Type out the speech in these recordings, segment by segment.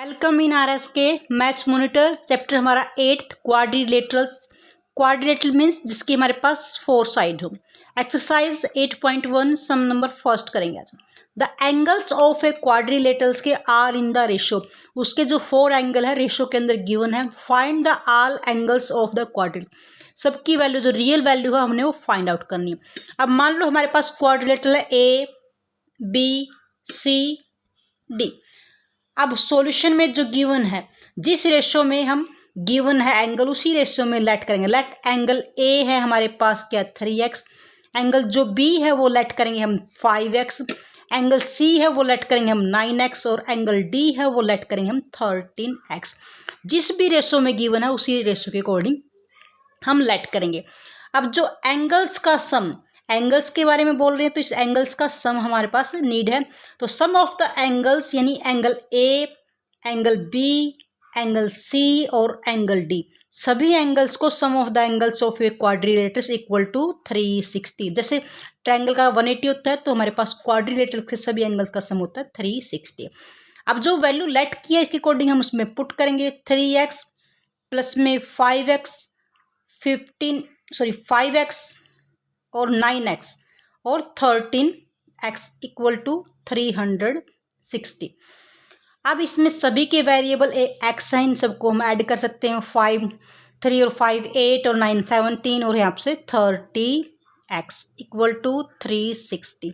Welcome in RSK maths monitor chapter हमारा 8th quadrilaterals. Quadrilateral means जिसकी हमारे पास 4 side हो। एक्सरसाइज 8.1 सम नंबर फर्स्ट करेंगे आज। The angles of A quadrilaterals के आर इन द रेशो, उसके जो 4 एंगल है रेशो के अंदर गिवन है। Find the all angles of the quadrilateral, सबकी वैल्यू जो रियल वैल्यू है हमने वो फाइंड आउट करनी है। अब मान लो हमारे पास क्वाड्रिलेटरल है ए बी सी डी। अब सॉल्यूशन में जो गिवन है जिस रेशो में हम गिवन है एंगल उसी रेशो में लेट करेंगे। लेट एंगल ए है हमारे पास क्या 3x, एंगल जो बी है वो लेट करेंगे हम 5x, एंगल सी है वो लेट करेंगे हम 9x और एंगल डी है वो लेट करेंगे हम 13x। जिस भी रेशो में गिवन है उसी रेशो के अकॉर्डिंग हम लेट करेंगे। अब जो एंगल्स का सम, एंगल्स के बारे में बोल रहे हैं तो इस एंगल्स का सम हमारे पास नीड है। तो सम ऑफ द एंगल्स यानी angle A, angle B, angle C और एंगल डी, सभी एंगल्स को sum of the angles of a quadrilaterals equal to 360। जैसे ट्रायंगल का 180 होता है तो हमारे पास क्वाड्रिलेटरल के सभी एंगल्स का सम होता है 360। अब जो वैल्यू लेट किया इसके अकॉर्डिंग हम उसमें पुट करेंगे 3x प्लस में 5x और 9x और 13x इक्वल टू 360। अब इसमें सभी के वेरिएबल एक्स है, इन सबको हम ऐड कर सकते हैं। 3 और 5 8 और 9 17 और यहाँ से 30x इक्वल टू 360।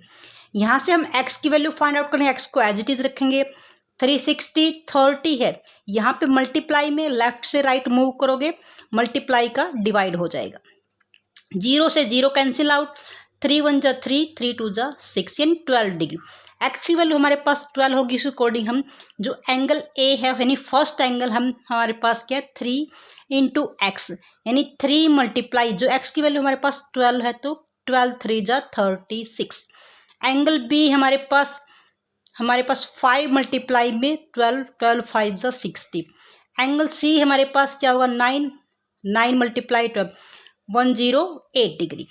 यहाँ से हम x की वैल्यू फाइंड आउट करेंगे, x को एज इट इज रखेंगे। 360 30 है, यहाँ पे मल्टीप्लाई में लेफ्ट से राइट मूव करोगे मल्टीप्लाई का डिवाइड हो जाएगा। 0 से 0 कैंसिल आउट, 3 1 जा 3, 3 2 जा 6 यानी 12 डिग्री। एक्स की वैल्यू हमारे पास 12 होगी। इस अकॉर्डिंग हम जो एंगल ए है यानी फर्स्ट एंगल हम हमारे पास क्या है 3 इंटू एक्स यानी 3 मल्टीप्लाई, जो एक्स की वैल्यू हमारे पास 12 है तो 12 3 जा 36। एंगल बी हमारे पास 5 मल्टीप्लाई में 12 12 5 जा 60। एंगल सी हमारे पास क्या होगा 9 मल्टीप्लाई 12 108 डिग्री।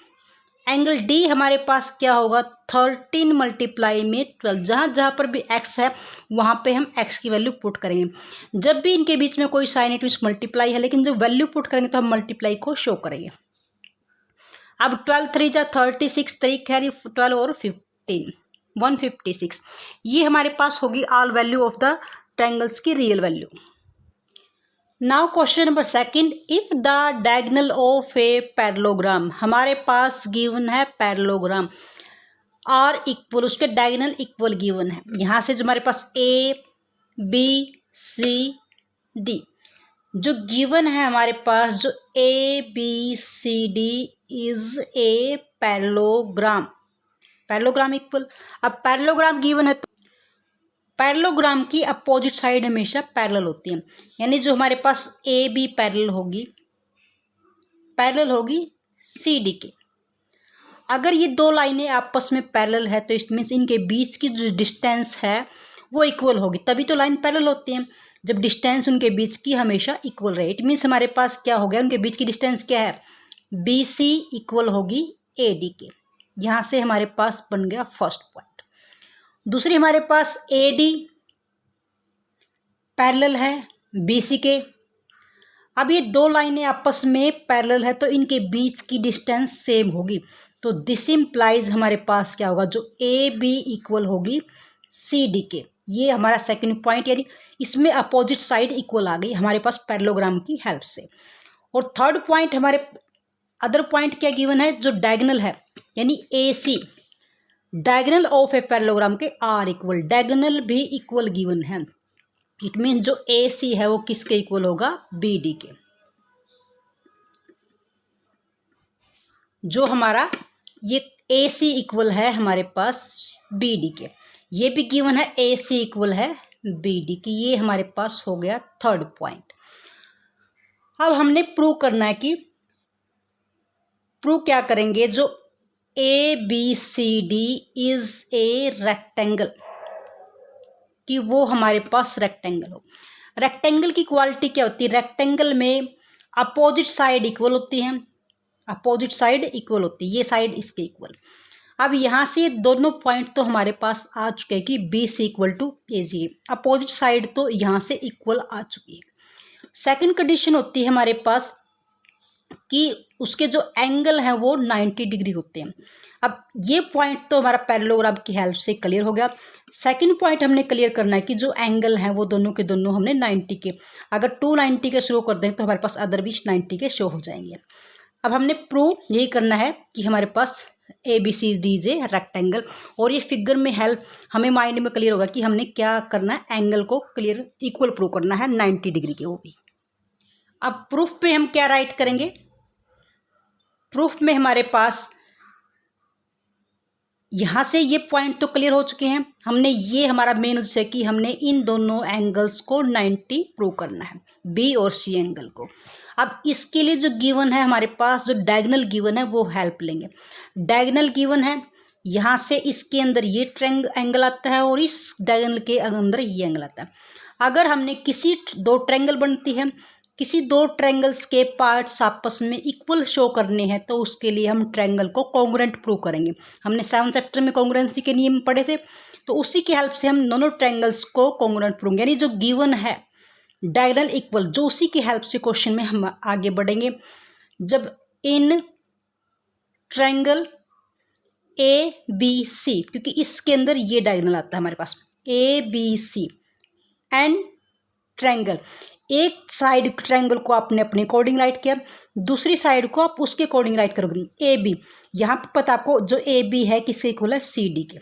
एंगल डी हमारे पास क्या होगा 13 मल्टीप्लाई में 12, जहाँ जहाँ पर भी x है वहाँ पे हम x की वैल्यू पुट करेंगे। जब भी इनके बीच में कोई साइन है तो इस मल्टीप्लाई है, लेकिन जो वैल्यू पुट करेंगे तो हम मल्टीप्लाई को शो करेंगे। अब 12 3 जा 36, 3 कैरी 12 और 15 156। ये हमारे पास होगी all value of the triangles की real value. Now question number second, if the diagonal of a parallelogram, हमारे पास गिवन है पैरेललोग्राम आर इक्वल, उसके डायगोनल इक्वल गिवन है। यहाँ से जो हमारे पास ए बी सी डी जो गिवन है हमारे पास, जो A B C D is a parallelogram, parallelogram equal. अब पैरेललोग्राम गिवन है, पैरेललोग्राम की अपोजिट साइड हमेशा पैरेलल होती है, यानी जो हमारे पास ए बी पैरेलल होगी सी डी के। अगर ये दो लाइनें आपस में पैरेलल है तो इट मीन्स इनके बीच की जो डिस्टेंस है वो इक्वल होगी, तभी तो लाइन पैरेलल होती है, जब डिस्टेंस उनके बीच की हमेशा इक्वल रहे। इट मीन्स हमारे पास क्या हो गया, उनके बीच की डिस्टेंस क्या है बी सी इक्वल होगी ए डी के। यहाँ से हमारे पास बन गया फर्स्ट पॉइंट। दूसरी हमारे पास ए डी पैरेलल है बी सी के। अब ये दो लाइनें आपस में पैरेलल है तो इनके बीच की डिस्टेंस सेम होगी, तो दिस इम्प्लाइज हमारे पास क्या होगा, जो ए बी इक्वल होगी सी डी के। ये हमारा सेकंड पॉइंट, यानी इसमें अपोजिट साइड इक्वल आ गई हमारे पास पैरेललोग्राम की हेल्प से। और थर्ड पॉइंट हमारे अदर पॉइंट क्या गिवन है, जो डायगोनल है यानी ए सी, डायगोनल ऑफ ए पैरेललोग्राम के आर इक्वल, डायगोनल भी इक्वल गिवन है। इट मीन्स जो ए सी है वो किसके इक्वल होगा बी डी के। जो हमारा ये ए सी इक्वल है हमारे पास बी डी के, ये भी गिवन है ए सी इक्वल है बी डी की। ये हमारे पास हो गया थर्ड पॉइंट। अब हमने प्रूव करना है कि प्रूव क्या करेंगे, जो A B C D is a rectangle, कि वो हमारे पास रेक्टेंगल हो। रेक्टेंगल की क्वालिटी क्या होती है, रेक्टेंगल में अपोजिट साइड इक्वल होती है, अपोजिट साइड इक्वल होती है, ये साइड इसके इक्वल। अब यहाँ से दोनों पॉइंट तो हमारे पास आ चुके हैं कि बी सी इक्वल टू ए सी है, अपोजिट साइड तो यहाँ से इक्वल आ चुकी है। सेकंड कंडीशन होती है हमारे पास कि उसके जो एंगल हैं वो 90 डिग्री होते हैं। अब ये पॉइंट तो हमारा पैरेललोग्राम की हेल्प से क्लियर हो गया। सेकंड पॉइंट हमने क्लियर करना है कि जो एंगल हैं वो दोनों के दोनों हमने 90 के, अगर 290 के शो कर दें तो हमारे पास अदर भी 90 के शो हो जाएंगे। अब हमने प्रूव यही करना है कि हमारे पास A B C D is a rectangle, और ये फिगर में हेल्प हमें माइंड में क्लियर होगा कि हमने क्या करना है, एंगल को क्लियर इक्वल प्रूव करना है 90 डिग्री के, वो भी। अब प्रूफ पे हम क्या राइट करेंगे, प्रूफ में हमारे पास यहाँ से ये पॉइंट तो क्लियर हो चुके हैं, हमने ये हमारा मेन उद्देश्य है कि हमने इन दोनों एंगल्स को 90 प्रूव करना है, बी और सी एंगल को। अब इसके लिए जो गिवन है हमारे पास, जो डायगोनल गिवन है वो हेल्प लेंगे। डायगोनल गिवन है, यहाँ से इसके अंदर ये एंगल आता है और इस डायगोनल के अंदर ये एंगल आता है। अगर हमने किसी दो ट्रायंगल बनती है, किसी दो ट्रायंगल्स के पार्ट्स आपस में इक्वल शो करने हैं तो उसके लिए हम ट्रायंगल को कॉन्ग्रुएंट प्रूव करेंगे। हमने 7th चैप्टर में कॉन्ग्रुएंसी के नियम पढ़े थे, तो उसी की हेल्प से हम दोनों ट्रायंगल्स को कॉन्ग्रुएंट प्रूव, यानी जो गिवन है डायगोनल इक्वल, जो उसी की हेल्प से क्वेश्चन में हम आगे बढ़ेंगे। जब इन ट्रायंगल ए बी सी, क्योंकि इसके अंदर ये डायगोनल आता है हमारे पास, A B C and triangle, एक साइड ट्रायंगल को आपने अपने अकॉर्डिंग राइट किया, दूसरी साइड को आप उसके अकॉर्डिंग राइट करोगे। ए बी, यहाँ पर पता आपको जो ए बी है किसके इक्वल है, सी डी के,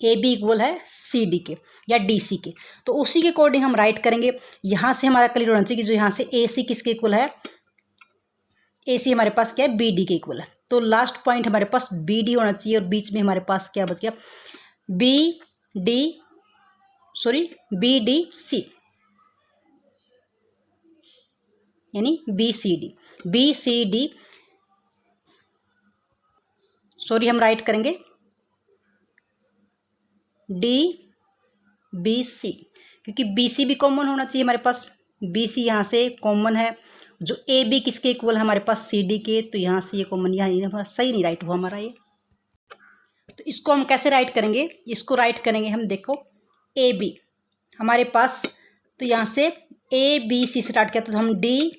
ए बी इक्वल है सी डी के या डी सी के, तो उसी के अकॉर्डिंग हम राइट करेंगे। यहाँ से हमारा क्लियर होना चाहिए कि जो यहाँ से ए सी किसके इक्वल है, ए सी हमारे पास क्या है, बी डी के इक्वल है। तो लास्ट पॉइंट हमारे पास बी डी होना चाहिए, और बीच में हमारे पास क्या बच गया, बी डी सी, यानी बी सी डी, हम राइट करेंगे डी बी सी, क्योंकि बी सी भी कॉमन होना चाहिए हमारे पास, बी सी यहाँ से कॉमन है। जो ए बी किसके इक्वल है हमारे पास, सी डी के, तो यहाँ से ये कॉमन, यहाँ सही नहीं राइट हुआ हमारा ये। तो इसको हम कैसे राइट करेंगे, इसको राइट करेंगे हम, देखो ए बी हमारे पास, तो यहाँ से ए बी सी स्टार्ट किया तो हम डी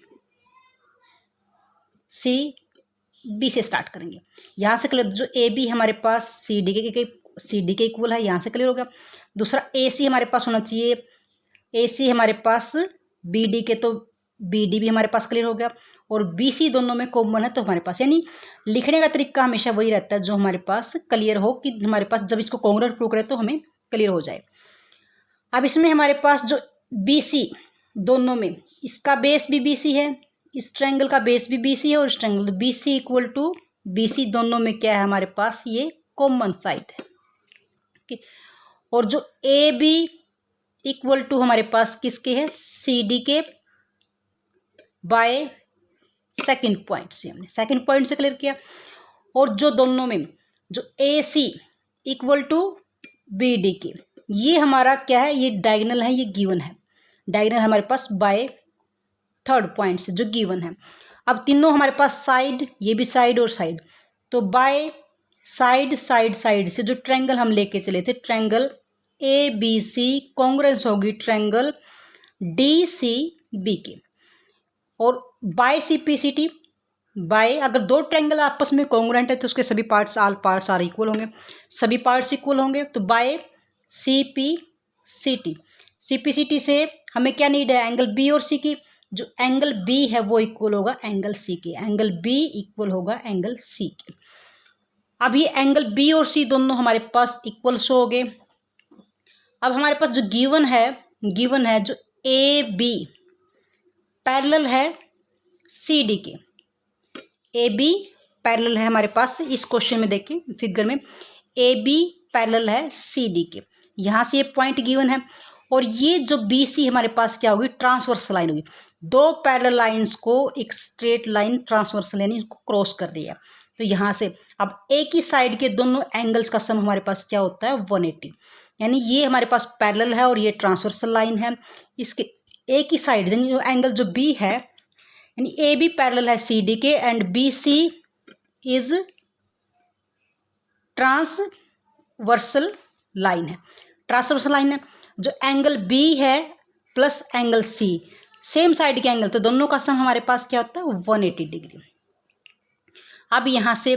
सी बी से स्टार्ट करेंगे। यहाँ से क्लियर, जो ए बी हमारे पास सी डी के इक्वल है, यहाँ से क्लियर हो गया। दूसरा ए सी हमारे पास होना चाहिए, ए सी हमारे पास बी डी के, तो बी डी भी हमारे पास क्लियर हो गया, और बी सी दोनों में कॉमन है तो हमारे पास, यानी लिखने का तरीका हमेशा वही रहता है जो हमारे पास क्लियर हो, कि हमारे पास जब इसको कॉन्ग्रुएंट प्रूव करें तो हमें क्लियर हो जाए। अब इसमें हमारे पास जो बी सी दोनों में, इसका बेस भी बी सी है, इस ट्रायंगल का बेस भी बी सी है, और इस triangle B C equal to B C, दोनों में क्या है हमारे पास, ये कॉमन साइड है। ओके, और जो ए बी इक्वल टू हमारे पास किसके है, सी डी के, बाय सेकंड पॉइंट से, हमने सेकंड पॉइंट से क्लियर किया। और जो दोनों में जो ए सी इक्वल टू बी डी के, ये हमारा क्या है, ये डायगोनल है, ये गिवन है, डायगोनल हमारे पास बाय थर्ड पॉइंट से जो गिवन है। अब तीनों हमारे पास साइड, ये भी साइड और साइड, तो बाय साइड से जो ट्रायंगल हम लेके चले थे, triangle A B C congruence होगी ट्रायंगल डी सी बी के, और by C P C T, by, अगर दो ट्रायंगल आपस में कॉन्ग्रुएंट है तो उसके सभी parts, all parts are equal होंगे, सभी पार्ट्स इक्वल होंगे, तो by C P C T से हमें क्या नीड है, एंगल बी और सी की, जो एंगल बी है वो इक्वल होगा एंगल सी के, एंगल बी इक्वल होगा एंगल सी के। अब ये एंगल बी और सी दोनों हमारे पास इक्वल शो हो गए। अब हमारे पास जो गिवन है जो ए बी पैरेलल है सी डी के, ए बी पैरेलल है हमारे पास, इस क्वेश्चन में देखिए फिगर में ए बी पैरेलल है सी डी के, यहाँ से ये पॉइंट गिवन है, और ये जो बी सी हमारे पास क्या होगी, ट्रांसवर्स लाइन होगी, दो पैरेलल लाइंस को एक स्ट्रेट लाइन ट्रांसवर्सल यानी इसको क्रॉस कर रही है। तो यहाँ से अब एक ही साइड के दोनों एंगल्स का सम हमारे पास क्या होता है, 180, यानी ये हमारे पास पैरेलल है और ये ट्रांसवर्सल लाइन है, इसके एक ही साइड यानी जो एंगल जो बी है, यानी ए बी पैरेलल है सी डी के and B C is transversal line है, ट्रांसवर्सल लाइन है। जो एंगल बी है plus angle C, same side के एंगल, तो दोनों का सम हमारे पास क्या होता है 180 डिग्री। अब यहाँ से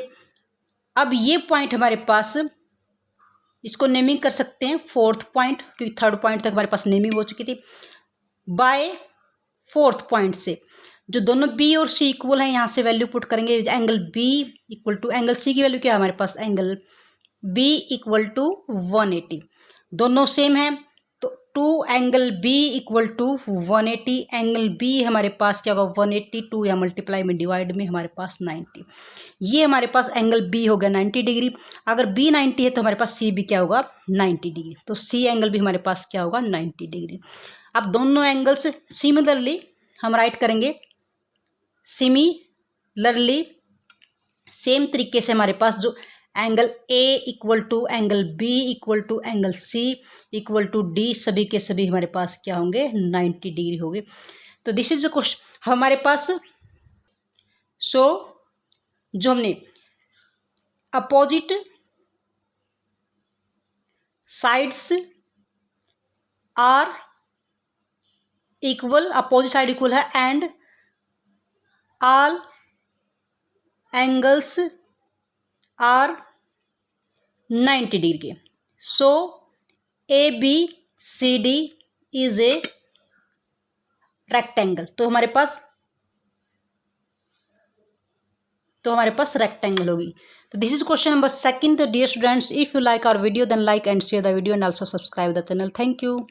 अब ये पॉइंट हमारे पास, इसको नेमिंग कर सकते हैं फोर्थ पॉइंट, क्योंकि थर्ड पॉइंट तक हमारे पास नेमिंग हो चुकी थी। बाय फोर्थ पॉइंट से जो दोनों बी और सी इक्वल हैं, यहाँ से वैल्यू पुट करेंगे। Angle B equal to angle C की वैल्यू क्या है हमारे पास, एंगल बी इक्वल टू 180, दोनों सेम है, तो 2 angle B equal to 180। Angle B हमारे पास क्या होगा 180, 2 या मल्टीप्लाई में डिवाइड में हमारे पास 90। ये हमारे पास एंगल बी हो गया 90 डिग्री। अगर बी 90 है तो हमारे पास सी भी क्या होगा 90 डिग्री, तो सी एंगल भी हमारे पास क्या होगा 90 डिग्री। अब दोनों एंगल्स सिमिलरली हम राइट करेंगे, सिमिलरली सेम तरीके से हमारे पास जो angle A equal to angle B equal to angle C equal to D, सभी के सभी हमारे पास क्या होंगे 90 डिग्री होंगे। तो दिस इज द क्वेश्चन हमारे पास। सो जो हमने opposite sides are equal, opposite side equal है, and all angles are 90 degree. So A B C D is a rectangle. तो हमारे पास रेक्टेंगल होगी। तो दिस इज क्वेश्चन नंबर 2. तो dear students, if you like our video then like and share the video and also subscribe the channel. Thank you.